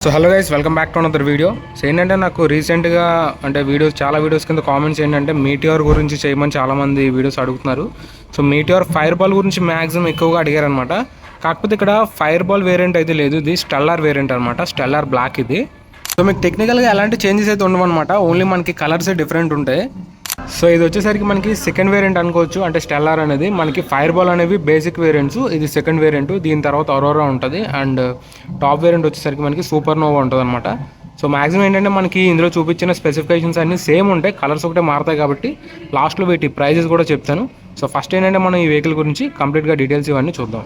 So hello guys, welcome back to another video. So ఏంటంటే నాకు రీసెంట్గా అంటే చాలా వీడియోస్ కింద కామెంట్స్ ఏంటంటే మీటియోర్ గురించి చేయమని చాలామంది వీడియోస్ అడుగుతున్నారు. సో మీటియోర్ ఫైర్ బాల్ గురించి మ్యాక్సిమం ఎక్కువగా అడిగారనమాట. కాకపోతే ఇక్కడ ఫైర్ బాల్ వేరియంట్ అయితే లేదు, ఇది స్టెల్లార్ వేరియంట్ అనమాట, స్టెల్లార్ బ్లాక్ ఇది. సో మీకు టెక్నికల్గా ఎలాంటి చేంజెస్ అయితే ఉండవన్నమాట, ఓన్లీ మనకి కలర్సే డిఫరెంట్ ఉంటాయి. సో ఇది వచ్చేసరికి మనకి సెకండ్ వేరియంట్ అనుకోవచ్చు, అంటే స్టెల్లార్ అనేది. మనకి ఫైర్ బాల్ అనేవి బేసిక్ వేరియంట్స్, ఇది సెకండ్ వేరియంట్. దీని తర్వాత అరోరా ఉంటుంది అండ్ టాప్ వేరియంట్ వచ్చేసరికి మనకి సూపర్ నోవా ఉంటుంది అనమాట. సో మ్యాక్సిమం ఏంటంటే మనకి ఇందులో చూపించిన స్పెసిఫికేషన్స్ అన్నీ సేమ్ ఉంటాయి, కలర్స్ ఒకటే మారుతాయి. కాబట్టి లాస్ట్లో వీటి ప్రైజెస్ కూడా చెప్తాను. సో ఫస్ట్ ఏంటంటే మనం ఈ వెహికల్ గురించి కంప్లీట్గా డీటెయిల్స్ ఇవన్నీ చూద్దాం.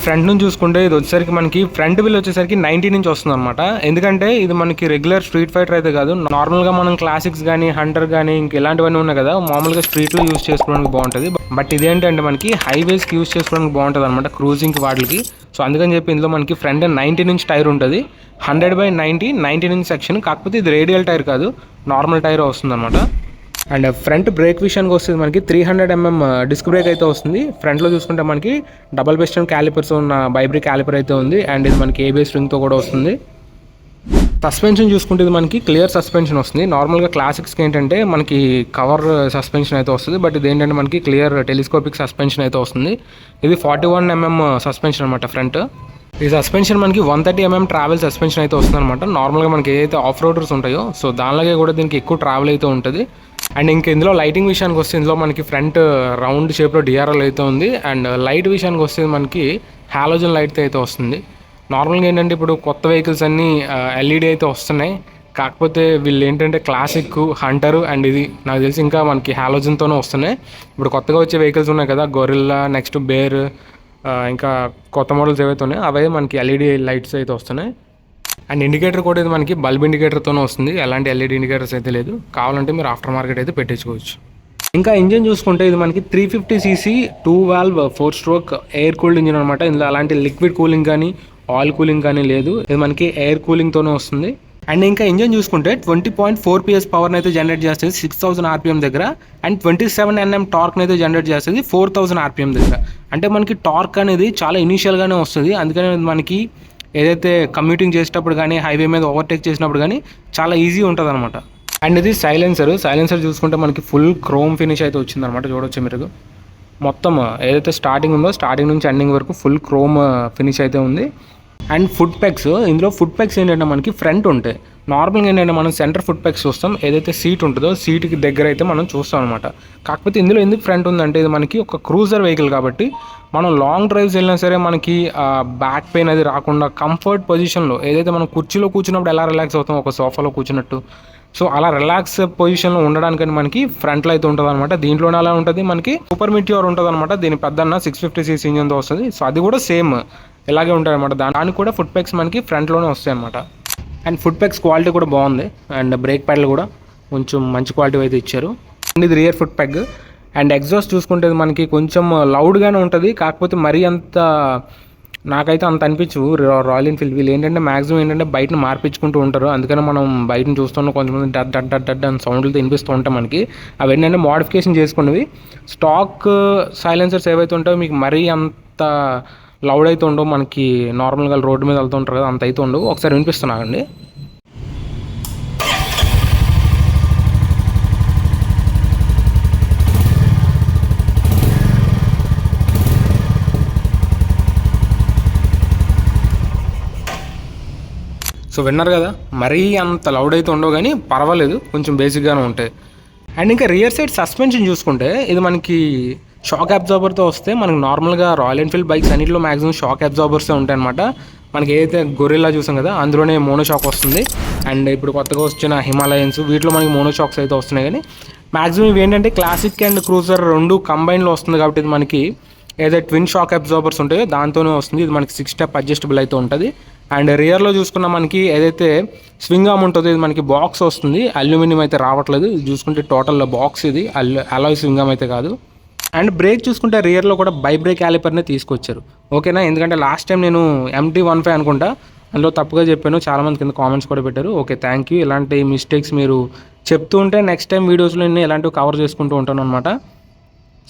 ఫ్రంట్ నుంచి చూసుకుంటే ఇది వచ్చేసరికి మనకి ఫ్రంట్ వీల్ వచ్చేసరికి 90 నుంచి వస్తుంది అనమాట. ఎందుకంటే ఇది మనకి రెగ్యులర్ స్ట్రీట్ ఫైటర్ అయితే కాదు, నార్మల్గా మనం క్లాసిక్స్ కానీ హంటర్ కానీ ఇంక ఇలాంటివన్నీ ఉన్నాయి కదా, మామూలుగా స్ట్రీట్లో యూజ్ చేసుకోవడానికి బాగుంటుంది. బట్ ఇదేంటంటే మనకి హైవేస్కి యూజ్ చేసుకోవడానికి బాగుంటుంది అనమాట, క్రూజింగ్కి వాటికి. సో అందుకని చెప్పి ఇందులో మనకి ఫ్రంట్ 90 నుంచి టైర్ ఉంటుంది, 100/90 నుంచి సెక్షన్. కాకపోతే ఇది రేడియల్ టైర్ కాదు, నార్మల్ టైర్ వస్తుంది అనమాట. అండ్ ఫ్రంట్ బ్రేక్ విషయానికి వస్తుంది మనకి 300mm డిస్క్ బ్రేక్ అయితే వస్తుంది. ఫ్రంట్లో చూసుకుంటే మనకి డబల్ పిస్టన్ క్యాలిపర్స్ ఉన్న బైబ్రేక్ క్యాలిపర్ అయితే ఉంది. అండ్ ఇది మనకి ఏబిఎస్ రింగ్తో కూడా వస్తుంది. సస్పెన్షన్ చూసుకుంటే ఇది మనకి క్లియర్ సస్పెన్షన్ వస్తుంది. నార్మల్గా క్లాసిక్స్కి ఏంటంటే మనకి కవర్ సస్పెన్షన్ అయితే వస్తుంది, బట్ ఇది ఏంటంటే మనకి క్లియర్ టెలిస్కోపిక్ సస్పెన్షన్ అయితే వస్తుంది. ఇది 41mm సస్పెన్షన్ అనమాట ఫ్రంట్. ఈ సస్పెన్షన్ మనకి 130mm ట్రావెల్ సస్పెన్షన్ అయితే వస్తుంది అనమాట. నార్మల్గా మనకి ఏదైతే ఆఫ్ రోడర్స్ ఉంటాయో సో దానిలాగే కూడా దీనికి ఎక్కువ ట్రావెల్ అయితే ఉంటుంది. అండ్ ఇంక ఇందులో లైటింగ్ విషయానికి వస్తే ఇందులో మనకి ఫ్రంట్ రౌండ్ షేప్లో డిఆర్ఎల్ అయితే ఉంది. అండ్ లైట్ విషయానికి వస్తే మనకి హాలోజన్ లైట్ అయితే వస్తుంది. నార్మల్గా ఏంటంటే ఇప్పుడు కొత్త వెహికల్స్ అన్నీ ఎల్ఈడి అయితే వస్తున్నాయి, కాకపోతే వీళ్ళు ఏంటంటే క్లాసిక్, హంటర్ అండ్ ఇది నాకు తెలిసి ఇంకా మనకి హాలోజన్తోనే వస్తున్నాయి. ఇప్పుడు కొత్తగా వచ్చే వెహికల్స్ ఉన్నాయి కదా, గొరిల్లా, నెక్స్ట్ బేర్, ఇంకా కొత్త మోడల్స్ ఏవైతే ఉన్నాయో అవే మనకి ఎల్ఈడి లైట్స్ అయితే వస్తున్నాయి. అండ్ ఇండికేటర్ కూడా ఇది మనకి బల్బ్ ఇండికేటర్తోనే వస్తుంది, ఎలాంటి ఎల్ఈడి ఇండికేటర్స్ అయితే లేదు. కావాలంటే మీరు ఆఫ్టర్ మార్కెట్ అయితే పెట్టించుకోవచ్చు. ఇంకా ఇంజిన్ చూసుకుంటే ఇది మనకి 350cc 2 valve 4 stroke air cooled engine అనమాట. ఇందులో అలాంటి లిక్విడ్ కూలింగ్ కానీ ఆయిల్ కూలింగ్ కానీ లేదు, ఇది మనకి ఎయిర్ కూలింగ్తోనే వస్తుంది. అండ్ ఇంకా ఇంజిన్ చూసుకుంటే 20.4 PS పవర్ని అయితే జనరేట్ చేస్తుంది 6000 RPM దగ్గర. అండ్ 27 Nm టార్క్ని అయితే జనరేట్ చేస్తుంది 4000 RPM దగ్గర. అంటే మనకి టార్క్ అనేది చాలా ఇనీషియల్గానే వస్తుంది, అందుకని మనకి ఏదైతే కమ్యూటింగ్ చేసేటప్పుడు కానీ హైవే మీద ఓవర్టేక్ చేసినప్పుడు కానీ చాలా ఈజీ ఉంటుంది అనమాట. అండ్ ఇది సైలెన్సర్ చూసుకుంటే మనకి ఫుల్ క్రోమ్ ఫినిష్ అయితే వచ్చిందనమాట. చూడొచ్చు మీరు, మొత్తం ఏదైతే స్టార్టింగ్ ఉందో స్టార్టింగ్ నుంచి ఎండింగ్ వరకు ఫుల్ క్రోమ్ ఫినిష్ అయితే ఉంది. అండ్ ఫుట్ పెగ్స్, ఇందులో ఫుట్ పెగ్స్ ఏంటంటే మనకి ఫ్రంట్ ఉంటాయి. నార్మల్గా ఏంటంటే మనం సెంటర్ ఫుట్ పెగ్స్ చూస్తాం, ఏదైతే సీట్ ఉంటుందో సీట్కి దగ్గర అయితే మనం చూస్తాం అనమాట. కాకపోతే ఇందులో ఎందుకు ఫ్రంట్ ఉందంటే ఇది మనకి ఒక క్రూజర్ వెహికల్ కాబట్టి మనం లాంగ్ డ్రైవ్స్ వెళ్ళినా సరే మనకి బ్యాక్ పెయిన్ అది రాకుండా కంఫర్ట్ పొజిషన్లో, ఏదైతే మనం కుర్చీలో కూర్చున్నప్పుడు ఎలా రిలాక్స్ అవుతాం ఒక సోఫాలో కూర్చున్నట్టు, సో అలా రిలాక్స్ పొజిషన్లో ఉండడానికని మనకి ఫ్రంట్లో అయితే ఉంటుంది అనమాట. దీంట్లోనే అలా ఉంటుంది. మనకి సూపర్ మీటియోర్ ఉంటుంది అనమాట, దీని పెద్దన్న 650cc ఇంజిన్తో వస్తుంది. సో అది కూడా సేమ్ ఇలాగే ఉంటుంది అనమాట. దానికి కూడా ఫుట్ పెగ్స్ మనకి ఫ్రంట్లోనే వస్తాయి అనమాట. అండ్ ఫుట్ పెగ్స్ క్వాలిటీ కూడా బాగుంది. అండ్ బ్రేక్ ప్యాడ్లు కూడా కొంచెం మంచి క్వాలిటీ అయితే ఇచ్చారు. అండ్ ఇది rear foot peg. And exhaust చూసుకుంటే మనకి కొంచెం లౌడ్గానే ఉంటుంది, కాకపోతే మరీ అంత నాకైతే అంత అనిపించు. రాయల్ ఎన్ఫీల్డ్ వీళ్ళు ఏంటంటే మ్యాక్సిమం ఏంటంటే బయటను మార్పించుకుంటూ ఉంటారు, అందుకని మనం బయటను చూస్తున్నాం కొంతమంది డడ్ డడ్ డడ్ డడ్ అని సౌండ్లతో వినిపిస్తూ ఉంటాయి మనకి. అవి ఏంటంటే మోడిఫికేషన్ చేసుకున్నవి. స్టాక్ సైలెన్సర్స్ ఏవైతే ఉంటాయో మీకు మరీ అంత లౌడ్ అయితే ఉండవు, మనకి నార్మల్గా రోడ్డు మీద వెళ్తూ ఉంటారు కదా అంత అయితే ఉండవు. ఒకసారి వినిపిస్తున్నానండి. సో విన్నారు కదా, మరీ అంత లౌడ్ అయితే ఉండవు కానీ పర్వాలేదు, కొంచెం బేసిక్గానే ఉంటాయి. అండ్ ఇంకా రియర్ సైడ్ సస్పెన్షన్ చూసుకుంటే ఇది మనకి షాక్ అబ్జార్బర్తో వస్తే, మనకి నార్మల్గా రాయల్ ఎన్ఫీల్డ్ బైక్స్ అన్నింటిలో మ్యాక్సిమం షాక్ అబ్జార్బర్సే ఉంటాయి అనమాట. మనకి ఏదైతే గొరిల్లా చూసాం కదా అందులోనే మోనో షాక్ వస్తుంది. అండ్ ఇప్పుడు కొత్తగా వచ్చిన హిమాలయన్స్ వీటిలో మనకి మోనో షాక్స్ అయితే వస్తున్నాయి. కానీ మ్యాక్సిమం ఇవి ఏంటంటే క్లాసిక్ అండ్ క్రూజర్ రెండు కంబైన్లో వస్తుంది కాబట్టి ఇది మనకి ఏదైతే ట్విన్ షాక్ అబ్జార్బర్స్ ఉంటాయో దాంతోనే వస్తుంది. ఇది మనకి 6 స్టెప్ అడ్జస్టబుల్ అయితే ఉంటుంది. అండ్ రియర్లో చూసుకున్న మనకి ఏదైతే స్వింగ్ ఆర్మ్ ఉంటుందో ఇది మనకి బాక్స్ వస్తుంది, అల్యూమినియం అయితే రావట్లేదు. ఇది చూసుకుంటే టోటల్ బాక్స్, ఇది అలాయ్ స్వింగ్ ఆర్మ్ అయితే కాదు. అండ్ బ్రేక్ చూసుకుంటే రియర్లో కూడా బైబ్రేక్ క్యాలిపర్నే తీసుకొచ్చారు, ఓకేనా. ఎందుకంటే లాస్ట్ టైం నేను MT-15 అనుకుంటా అందులో తప్పుగా చెప్పాను, చాలామంది కింద కామెంట్స్ కూడా పెట్టారు. Okay, thank you. ఇలాంటి మిస్టేక్స్ మీరు చెప్తూ ఉంటే నెక్స్ట్ టైం వీడియోస్లో నేను ఇలాంటివి కవర్ చేసుకుంటూ ఉంటాను అనమాట.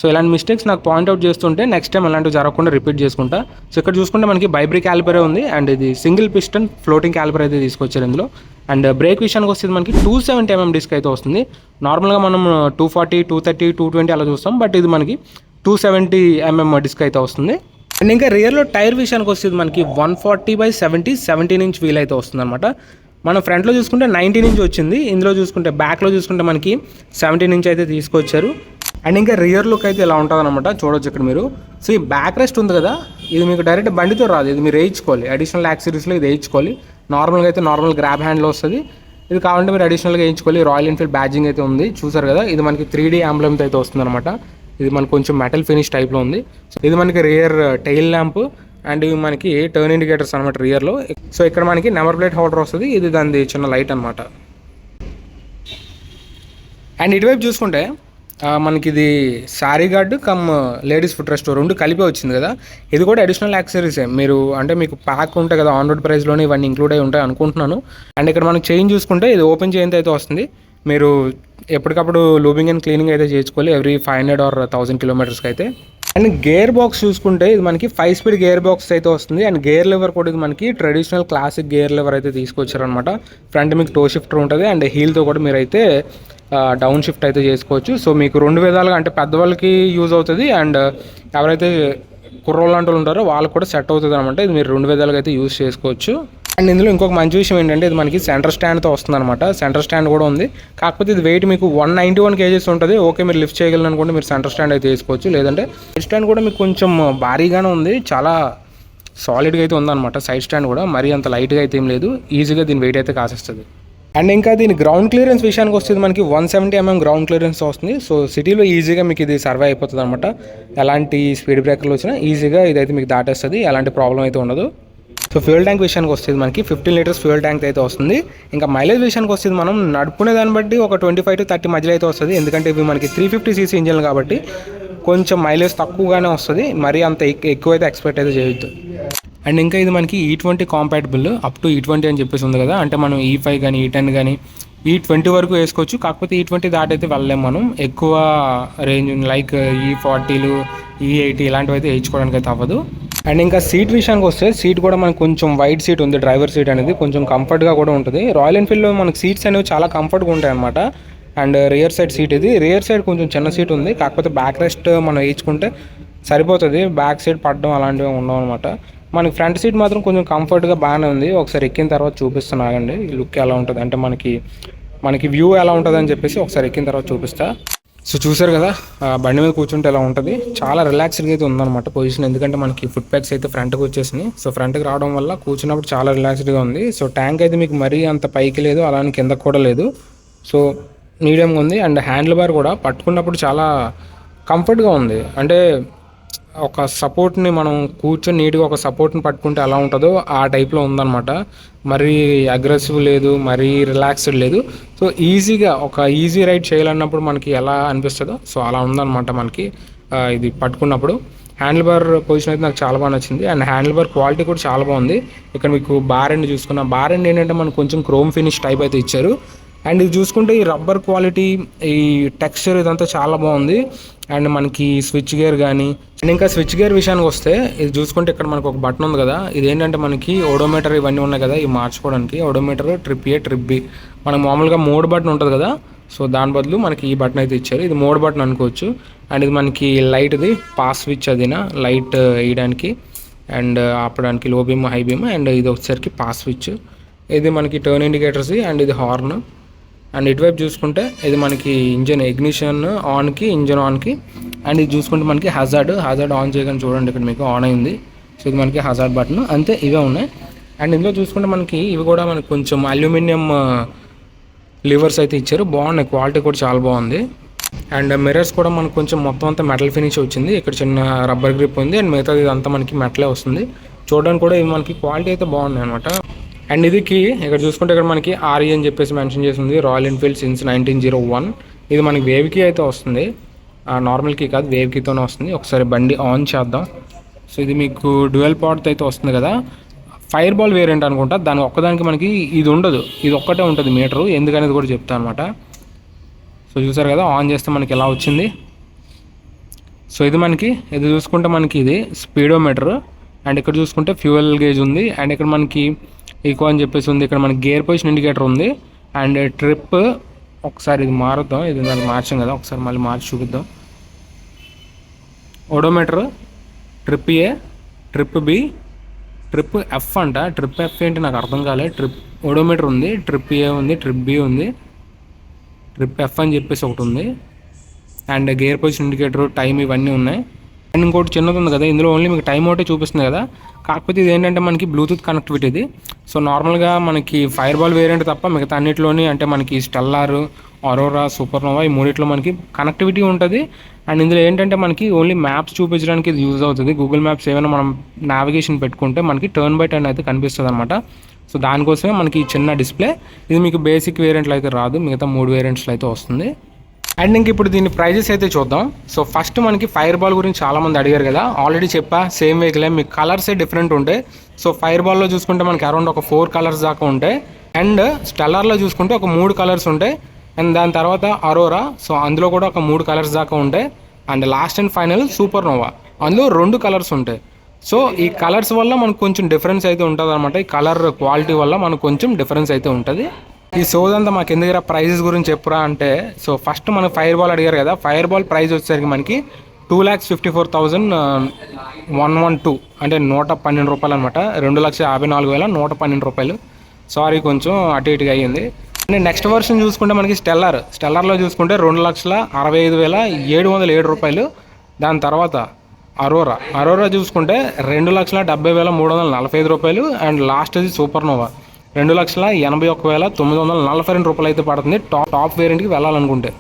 సో ఇలాంటి మిస్టేక్స్ నాకు పాయింట్అవుట్ చేస్తుంటే నెక్స్ట్ టైం అలాంటివి జరగకుండా రిపీట్ చేసుకుంటా. సో ఇక్కడ చూసుకుంటే మనకి బైబ్రీ క్యాలిపరే ఉంది అండ్ ఇది సింగిల్ పిస్టన్ ఫ్లోటింగ్ క్యాలిపర్ అయితే తీసుకొచ్చారు ఇందులో. అండ్ బ్రేక్ విషయానికి వస్తే మనకి 270mm డిస్క్ అయితే వస్తుంది. నార్మల్గా మనం 240, 230, 220 అలా చూస్తాం, బట్ ఇది మనకి 270mm డిస్క్ అయితే వస్తుంది. అండ్ ఇంకా రియర్లో టైర్ విషయానికి వస్తుంది మనకి 140/70 17" వీల్ అయితే వస్తుంది అనమాట. మనం ఫ్రంట్లో చూసుకుంటే 19" వచ్చింది, ఇందులో చూసుకుంటే బ్యాక్లో చూసుకుంటే మనకి 17" అయితే తీసుకొచ్చారు. అండ్ ఇంకా రియర్ లుక్ అయితే ఇలా ఉంటుంది అనమాట, చూడొచ్చు ఇక్కడ మీరు. సో ఈ బ్యాక్ రెస్ట్ ఉంది కదా, ఇది మీకు డైరెక్ట్ బండితో రాదు, ఇది మీరు వేయించుకోవాలి. అడిషనల్ యాక్సెసరీస్లో ఇది వేయించుకోవాలి. నార్మల్గా అయితే నార్మల్ గ్రాబ్ హ్యాండ్లో వస్తుంది, ఇది కావాలంటే మీరు అడిషనల్గా వేయించుకోవాలి. రాయల్ ఎన్ఫీల్డ్ బ్యాడ్జింగ్ అయితే ఉంది, చూసారు కదా. ఇది మనకి 3D ఎంబ్లెమ్తో అయితే వస్తుంది అనమాట. ఇది మనకు కొంచెం మెటల్ ఫినిష్ టైప్లో ఉంది. సో ఇది మనకి రియర్ టైల్ ల్యాంప్ అండ్ ఇవి మనకి టర్న్ ఇండికేటర్స్ అనమాట రియర్లో. సో ఇక్కడ మనకి నెంబర్ ప్లేట్ హోల్డర్ వస్తుంది, ఇది దాని చిన్న లైట్ అనమాట. అండ్ ఇటువైపు చూసుకుంటే మనకి ఇది sari guard come ladies foot rest రెండు కలిపి వచ్చింది కదా. ఇది కూడా అడిషనల్ యాక్సెసరీసే, మీరు అంటే మీకు ప్యాక్ ఉంటాయి కదా ఆన్ రోడ్ ప్రైస్లోనే ఇవన్నీ ఇంక్లూడ్ అయి ఉంటాయి అనుకుంటున్నాను. అండ్ ఇక్కడ మనకి చైన్ చూసుకుంటే ఇది ఓపెన్ చైన్ అయితే వస్తుంది. మీరు ఎప్పటికప్పుడు లూబింగ్ అండ్ క్లీనింగ్ అయితే చేసుకోవాలి ఎవ్రీ 500 or 1000 kilometers అయితే. అండ్ గేర్ బాక్స్ చూసుకుంటే ఇది మనకి 5 speed గేర్ బాక్స్ అయితే వస్తుంది. అండ్ గేర్ లివర్ కూడా ఇది మనకి ట్రెడిషనల్ క్లాసిక్ గేర్ లివర్ అయితే తీసుకొచ్చారనమాట. ఫ్రంట్ మీకు టో షిఫ్టర్ ఉంటుంది అండ్ హీల్తో కూడా మీరైతే డౌన్ షిఫ్ట్ అయితే చేసుకోవచ్చు. సో మీకు రెండు విధాలుగా, అంటే పెద్దవాళ్ళకి యూజ్ అవుతుంది అండ్ ఎవరైతే కుర్రోళ్ళు లాంటి ఉంటారో వాళ్ళకి కూడా సెట్ అవుతుంది అనమాట. ఇది మీరు రెండు విధాలుగా అయితే యూజ్ చేసుకోవచ్చు. అండ్ ఇందులో ఇంకొక మంచి విషయం ఏంటంటే ఇది మనకి సెంటర్ స్టాండ్తో వస్తుంది అనమాట. సెంటర్ స్టాండ్ కూడా ఉంది, కాకపోతే ఇది వెయిట్ మీకు 191 kgs ఉంటుంది. ఓకే, మీరు లిఫ్ట్ చేయగలను అనుకుంటే మీరు సెంటర్ స్టాండ్ అయితే వేసుకోవచ్చు. లేదంటే సైడ్ స్టాండ్ కూడా మీకు కొంచెం భారీగానే ఉంది, చాలా సాలిడ్గా అయితే ఉందన్నమాట. సైడ్ స్టాండ్ కూడా మరీ అంత లైట్గా అయితే ఏం లేదు, ఈజీగా దీని వెయిట్ అయితే కాసేస్తుంది. అండ్ ఇంకా దీని గ్రౌండ్ క్లియరెన్స్ విషయానికి వస్తుంది మనకి 170mm గ్రౌండ్ క్లియరెన్స్ వస్తుంది. సో సిటీలో ఈజీగా మీకు ఇది సర్వే అయిపోతుంది అనమాట. ఎలాంటి స్పీడ్ బ్రేకర్లు వచ్చినా ఈజీగా ఇదైతే మీకు దాటేస్తుంది, ఎలాంటి ప్రాబ్లం అయితే ఉండదు. సో ఫ్యూయల్ ట్యాంక్ విషయానికి వస్తుంది మనకి 15 liters ఫ్యూయల్ ట్యాంక్ అయితే వస్తుంది. ఇంకా మైలేజ్ విషయానికి వస్తుంది మనం నడుపుకునే దాన్ని బట్టి ఒక 25 to 30 మధ్యలో అయితే వస్తుంది. ఎందుకంటే ఇవి మనకి 350cc ఇంజిన్లు కాబట్టి కొంచెం మైలేజ్ తక్కువగానే వస్తుంది, మరీ అంత ఎక్కువ అయితే ఎక్స్పెక్ట్ అయితే చేయొద్దు. అండ్ ఇంకా ఇది మనకి E20 compatible up to E20 అని చెప్పేసి ఉంది కదా, అంటే మనం E5 కానీ E10 కానీ E20 వరకు వేసుకోవచ్చు. కాకపోతే E20 దాటైతే వెళ్ళలేము మనం, ఎక్కువ రేంజ్ లైక్ E40లు E80 ఇలాంటివి అయితే వేయించుకోవడానికి అయితే అవ్వదు. అండ్ ఇంకా సీట్ విషయానికి వస్తే సీట్ కూడా మనకు కొంచెం వైడ్ సీట్ ఉంది, డ్రైవర్ సీట్ అనేది కొంచెం కంఫర్ట్గా కూడా ఉంటుంది. రాయల్ ఎన్ఫీల్డ్లో మనకి సీట్స్ అనేవి చాలా కంఫర్ట్గా ఉంటాయి అనమాట. అండ్ రియర్ సైడ్ సీట్, ఇది రియర్ సైడ్ కొంచెం చిన్న సీట్ ఉంది, కాకపోతే బ్యాక్ రెస్ట్ మనం వేయించుకుంటే సరిపోతుంది, బ్యాక్ సైడ్ పడడం అలాంటివి ఉండవు అనమాట. మనకి ఫ్రంట్ సీట్ మాత్రం కొంచెం కంఫర్ట్గా బాగానే ఉంది. ఒకసారి ఎక్కిన తర్వాత చూపిస్తాను ఆగండి, లుక్ ఎలా ఉంటుంది అంటే మనకి వ్యూ ఎలా ఉంటుంది అని చెప్పేసి ఒకసారి ఎక్కిన తర్వాత చూపిస్తా. సో చూసారు కదా బండి మీద కూర్చుంటే ఎలా ఉంటుంది, చాలా రిలాక్స్డ్గా అయితే ఉందన్నమాట పొజిషన్. ఎందుకంటే మనకి ఫుట్ ప్యాక్స్ అయితే ఫ్రంట్కి వచ్చేసినాయి. సో ఫ్రంట్కి రావడం వల్ల కూర్చున్నప్పుడు చాలా రిలాక్స్డ్గా ఉంది. సో ట్యాంక్ అయితే మీకు మరీ అంత పైకి లేదు, అలానే కిందకు కూడా లేదు, సో మీడియంగా ఉంది. అండ్ హ్యాండిల్ బార్ కూడా పట్టుకున్నప్పుడు చాలా కంఫర్ట్గా ఉంది, అంటే ఒక సపోర్ట్ని మనం కూర్చొని నీట్గా ఒక సపోర్ట్ని పట్టుకుంటే ఎలా ఉంటుందో ఆ టైప్లో ఉందన్నమాట. మరీ అగ్రెసివ్ లేదు, మరీ రిలాక్స్డ్ లేదు. సో ఈజీగా ఒక ఈజీ రైడ్ చేయాలన్నప్పుడు మనకి ఎలా అనిపిస్తుందో సో అలా ఉందన్నమాట మనకి ఇది పట్టుకున్నప్పుడు. హ్యాండిల్ బార్ పొజిషన్ అయితే నాకు చాలా బాగా నచ్చింది. అండ్ హ్యాండిల్ బార్ క్వాలిటీ కూడా చాలా బాగుంది. ఇక్కడ మీకు బార్ ఎండ్ చూసుకున్న, బార్ ఎండ్ ఏంటంటే మనకు కొంచెం క్రోమ్ ఫినిష్ టైప్ అయితే ఇచ్చారు. అండ్ ఇది చూసుకుంటే ఈ రబ్బర్ క్వాలిటీ, ఈ టెక్స్చర్ ఇదంతా చాలా బాగుంది. అండ్ మనకి స్విచ్ గేర్ కానీ, అండ్ ఇంకా స్విచ్ గేర్ విషయానికి వస్తే ఇది చూసుకుంటే ఇక్కడ మనకు ఒక బటన్ ఉంది కదా, ఇదేంటంటే మనకి ఓడోమీటర్ ఇవన్నీ ఉన్నాయి కదా, ఇవి మార్చుకోవడానికి ఓడోమీటర్ ట్రిప్ ఏ ట్రిప్ బి. మనకు మామూలుగా మోడ్ బటన్ ఉంటుంది కదా, సో దాని బదులు మనకి ఈ బటన్ అయితే ఇచ్చారు, ఇది మోడ్ బటన్ అనుకోవచ్చు. అండ్ ఇది మనకి లైట్ది పాస్ స్విచ్, అదినా లైట్ వేయడానికి అండ్ ఆపడానికి, లో బీమ్ హై బీమ్. అండ్ ఇది వచ్చేసరికి పాస్ స్విచ్, ఇది మనకి టర్న్ ఇండికేటర్స్ అండ్ ఇది హార్న్. అండ్ ఇటువైపు చూసుకుంటే ఇది మనకి ఇంజన్ ఇగ్నిషన్ ఆన్కి, ఇంజన్ ఆన్కి. అండ్ ఇది చూసుకుంటే మనకి హజార్డ్ ఆన్ చేయగానే చూడండి ఇక్కడ మీకు ఆన్ అయింది. సో ఇది మనకి హజార్డ్ బటన్, అంతే ఇవే ఉన్నాయి. అండ్ ఇందులో చూసుకుంటే మనకి ఇవి కూడా మనకి కొంచెం అల్యూమినియం లివర్స్ అయితే ఇచ్చారు, బాగున్నాయి, క్వాలిటీ కూడా చాలా బాగుంది. అండ్ మిర్రర్స్ కూడా మనకు కొంచెం మొత్తం అంతా మెటల్ ఫినిష్ వచ్చింది, ఇక్కడ చిన్న రబ్బర్ గ్రిప్ ఉంది. అండ్ మిగతాది ఇదంతా మనకి మెటలే వస్తుంది, చూడడానికి కూడా ఇవి మనకి క్వాలిటీ అయితే బాగున్నాయి అనమాట. అండ్ ఇదికి ఇక్కడ చూసుకుంటే ఇక్కడ మనకి ఆర్ఈ అని చెప్పేసి మెన్షన్ చేసింది, రాయల్ ఎన్ఫీల్డ్ సిన్స్ 1901. ఇది మనకి వేవ్ కీ అయితే వస్తుంది, నార్మల్ కీ కాదు, వేవ్ కీతోనే వస్తుంది. ఒకసారి బండి ఆన్ చేద్దాం. సో ఇది మీకు డ్యూయల్ పార్ట్ అయితే వస్తుంది కదా, ఫైర్ బాల్ వేరియంట్ అనుకుంటా. దాని ఒక్కదానికి మనకి ఇది ఉండదు, ఇది ఒక్కటే ఉంటుంది మీటరు, ఎందుకనేది కూడా చెప్తాను అనమాట. సో చూసారు కదా, ఆన్ చేస్తే మనకి ఎలా వచ్చింది. సో ఇది చూసుకుంటే మనకి ఇది స్పీడోమీటర్, అండ్ ఇక్కడ చూసుకుంటే ఫ్యూయల్ గేజ్ ఉంది, అండ్ ఇక్కడ మనకి ఈకో అని చెప్పేసి ఉంది. ఇక్కడ మనకి గేర్ పొజిషన్ ఇండికేటర్ ఉంది, అండ్ ట్రిప్ ఒకసారి ఇది మారుద్దాం, ఇది దాన్ని మార్చాం కదా, ఒకసారి మళ్ళీ మార్చి చూపిద్దాం. ఓడోమీటర్, ట్రిప్ ఏ, ట్రిప్ బి, ట్రిప్ ఎఫ్ అంట. ట్రిప్ ఎఫ్ ఏంటి నాకు అర్థం కాలే. ట్రిప్ ఓడోమీటర్ ఉంది, ట్రిప్ ఏ ఉంది, ట్రిప్ బి ఉంది, ట్రిప్ ఎఫ్ అని చెప్పేసి ఒకటి ఉంది, and gear position indicator, time ఇవన్నీ ఉన్నాయి. అండ్ ఇంకోటి చిన్నది ఉంది కదా, ఇందులో ఓన్లీ మీకు టైం ఒకటే చూపిస్తుంది కదా, కాకపోతే ఇది ఏంటంటే మనకి బ్లూటూత్ కనెక్టివిటీ ఇది. సో నార్మల్గా మనకి ఫైర్ బాల్ వేరియంట్ తప్ప మిగతా అన్నిటిలోని అంటే మనకి స్టెల్లార్, అరోరా, సూపర్నోవా ఈ మూడిట్లో మనకి కనెక్టివిటీ ఉంటుంది. అండ్ ఇందులో ఏంటంటే మనకి ఓన్లీ మ్యాప్స్ చూపించడానికి ఇది యూజ్ అవుతుంది. గూగుల్ మ్యాప్స్ ఏమైనా మనం నావిగేషన్ పెట్టుకుంటే మనకి టర్న్ బై టర్న్ అయితే కనిపిస్తుంది అనమాట. సో దానికోసమే మనకి చిన్న డిస్ప్లే. ఇది మీకు బేసిక్ వేరియంట్లో అయితే రాదు, మిగతా 3 వేరియంట్స్లో అయితే వస్తుంది. అండ్ ఇంక ఇప్పుడు దీని ప్రైజెస్ అయితే చూద్దాం. సో ఫస్ట్ మనకి ఫైర్ బాల్ గురించి చాలామంది అడిగారు కదా, ఆల్రెడీ చెప్పా సేమ్ వెహికలే, మీకు కలర్సే డిఫరెంట్ ఉంటాయి. సో ఫైర్ బాల్లో చూసుకుంటే మనకి అరౌండ్ ఒక 4 కలర్స్ దాకా ఉంటాయి, అండ్ స్టెల్లార్లో చూసుకుంటే ఒక 3 కలర్స్ ఉంటాయి, అండ్ దాని తర్వాత అరోరా, సో అందులో కూడా ఒక 3 కలర్స్ దాకా ఉంటాయి, and last and final supernova, అందులో 2 కలర్స్ ఉంటాయి. సో ఈ కలర్స్ వల్ల మనకు కొంచెం డిఫరెన్స్ అయితే ఉంటుంది అనమాట. ఈ కలర్ క్వాలిటీ వల్ల మనకు కొంచెం డిఫరెన్స్ అయితే ఉంటుంది. ఈ సోదంతా మాకు ఎందుకు ప్రైజెస్ గురించి చెప్పురా అంటే, సో ఫస్ట్ మనకు ఫైర్ బాల్ అడిగారు కదా, ఫైర్ బాల్ ప్రైస్ వచ్చేసరికి మనకి 2,54,112 అంటే 112 రూపాయలు అనమాట. 2,54,112 రూపాయలు. సారీ కొంచెం అటు ఇటుగా అయ్యింది. అండ్ నెక్స్ట్ వర్షన్ చూసుకుంటే మనకి స్టెల్లార్లో చూసుకుంటే 2,65,707 రూపాయలు. దాని తర్వాత అరోరా చూసుకుంటే 2,70,345 రూపాయలు. అండ్ లాస్ట్ అది సూపర్నోవా 2,81,942 రూపాయలు అయితే పడుతుంది టాప్ వేరియంట్కి వెళ్ళాలనుకుంటే.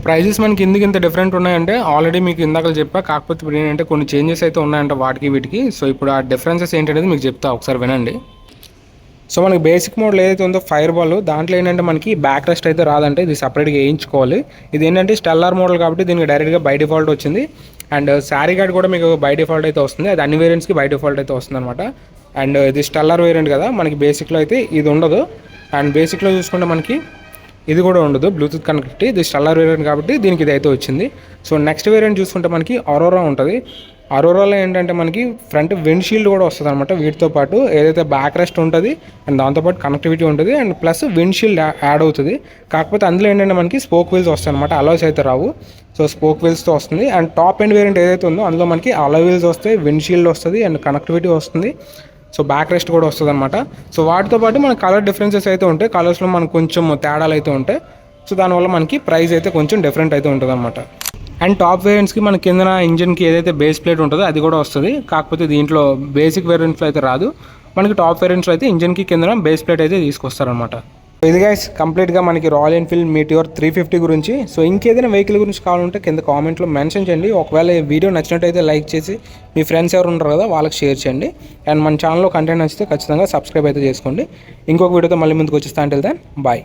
ప్రైజెస్ మనకి ఎందుకు ఇంత డిఫరెంట్ ఉన్నాయంటే ఆల్రెడీ మీకు ఇందాక చెప్పా, కాకపోతే ఇప్పుడు ఏంటంటే కొన్ని చేంజెస్ అయితే ఉన్నాయంట వాటికి వీటికి. సో ఇప్పుడు ఆ డిఫరెన్సెస్ ఏంటనేది మీకు చెప్తా, ఒకసారి వినండి. సో మనకి బేసిక్ మోడల్ ఏదైతే ఉందో ఫైర్ బాల్, దాంట్లో ఏంటంటే మనకి బ్యాక్ రెస్ట్ అయితే రాదంటే ఇది సపరేట్గా వేయించుకోవాలి. ఇది ఏంటంటే స్టెల్లార్ మోడల్ కాబట్టి దీనికి డైరెక్ట్గా బై డిఫాల్ట్ వచ్చింది. అండ్ శారీ గార్డ్ కూడా మీకు బై డిఫాల్ట్ అయితే వస్తుంది, అది అన్ని వేరియంట్స్కి బై డిఫాల్ట్ అయితే వస్తుంది అనమాట. అండ్ ఇది స్టెల్లార్ వేరియంట్ కదా, మనకి బేసిక్లో అయితే ఇది ఉండదు. అండ్ బేసిక్లో చూసుకుంటే మనకి ఇది కూడా ఉండదు బ్లూటూత్ కనెక్టివిటీ. ఇది స్టెల్లార్ వేరియంట్ కాబట్టి దీనికి ఇది అయితే వచ్చింది. సో నెక్స్ట్ వేరియంట్ చూసుకుంటే మనకి అరోరా ఉంటుంది. అరోరాలో ఏంటంటే మనకి ఫ్రంట్ విండ్ షీల్డ్ కూడా వస్తుంది అనమాట. వీటితో పాటు ఏదైతే బ్యాక్ రెస్ట్ ఉంటుంది అండ్ దాంతోపాటు కనెక్టివిటీ ఉంటుంది, and plus wind shield add అవుతుంది. కాకపోతే అందులో ఏంటంటే మనకి స్పోక్ వీల్స్ వస్తాయి అనమాట, అలాయ్స్ అయితే రావు. సో స్పోక్ వీల్స్తో వస్తుంది. అండ్ టాప్ ఎండ్ వేరియంట్ ఏదైతే ఉందో అందులో మనకి అలాయ్ వీల్స్ వస్తాయి, విండ్ షీల్డ్ వస్తుంది, అండ్ కనెక్టివిటీ వస్తుంది. సో బ్యాక్ రెస్ట్ కూడా వస్తుంది అనమాట. సో వాటితో పాటు మనకి కలర్ డిఫరెన్సెస్ అయితే ఉంటాయి, కలర్స్లో మనకు కొంచెం తేడాలు అయితే ఉంటాయి. సో దానివల్ల మనకి ప్రైస్ అయితే కొంచెం డిఫరెంట్ అయితే ఉంటుంది అనమాట. అండ్ టాప్ వేరియంట్స్కి మన కింద ఇంజిన్కి ఏదైతే బేస్ ప్లేట్ ఉంటుందో అది కూడా వస్తుంది, కాకపోతే దీంట్లో బేసిక్ వేరియంట్స్లో అయితే రాదు. మనకి టాప్ వేరియంట్స్లో అయితే ఇంజిన్కి కింద బేస్ ప్లేట్ అయితే తీసుకొస్తారనమాట. ఇది గైస్ కంప్లీట్గా మనకి రాయల్ ఎన్ఫీల్డ్ మీటియోర్ 350 గురించి. సో ఇంకేదైనా వెహికల్ గురించి కావాలంటే కింద కామెంట్లో మెన్షన్ చేయండి. ఒకవేళ ఈ వీడియో నచ్చినట్టయితే లైక్ చేసి మీ ఫ్రెండ్స్ ఎవరు ఉంటారు కదా వాళ్ళకి షేర్ చేయండి. అండ్ మన ఛానల్లో కంటెంట్ నచ్చితే ఖచ్చితంగా సబ్స్క్రైబ్ అయితే చేసుకోండి. ఇంకొక వీడియోతో మళ్ళీ ముందుకు వచ్చేస్తా. అంటే దెన్ బాయ్.